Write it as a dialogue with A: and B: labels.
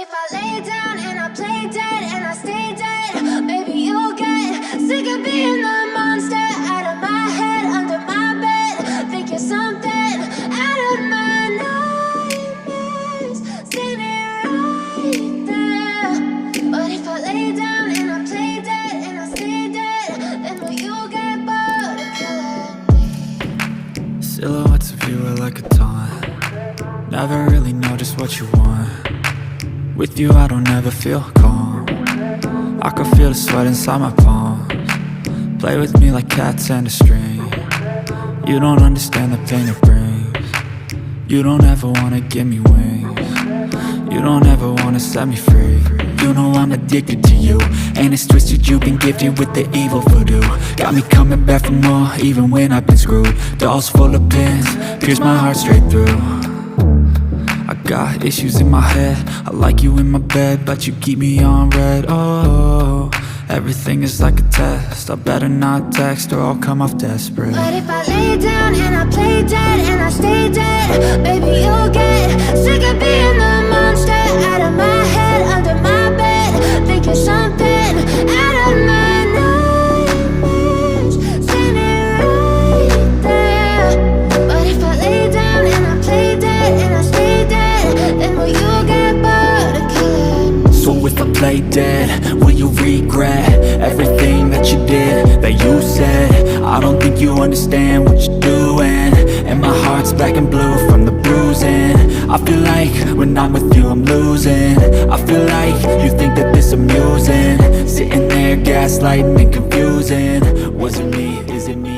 A: if I lay down and I play dead and I stay dead, baby, you'll get sick of being the monster out of my head, under my bed, thinking something out of my nightmares, standing right there. But if I lay down and I play dead and I stay dead, then will you get bored of killing me?
B: Silhouettes of you are like a taunt. Never really know just what you want. With you I don't ever feel calm. I can feel the sweat inside my palms. Play with me like cats and a string. You don't understand the pain it brings. You don't ever wanna give me wings. You don't ever wanna set me free. You know I'm addicted to you, and it's twisted, you've been gifted with the evil voodoo. Got me coming back for more, even when I've been screwed. Dolls full of pins, pierce my heart straight through. I got issues in my head, I like you in my bed, but you keep me on red. Oh, everything is like a test, I better not text or I'll come off desperate.
A: But if I lay down and I play dead and I stay dead, baby, you'll get sick of being the monster out of my head, under my bed, thinking something out of my nightmares, standing right there. But if I lay down and I play dead and I stay dead, then will you get bored of killing me?
B: So if I play dead, will you regret everything that you did, that you said? I don't think you understand what you're doing, and my heart's black and blue from the bruising. I feel like when I'm with you I'm losing. I feel like you think that this amusing, sitting there gaslighting and confusing. Was it me? Is it me?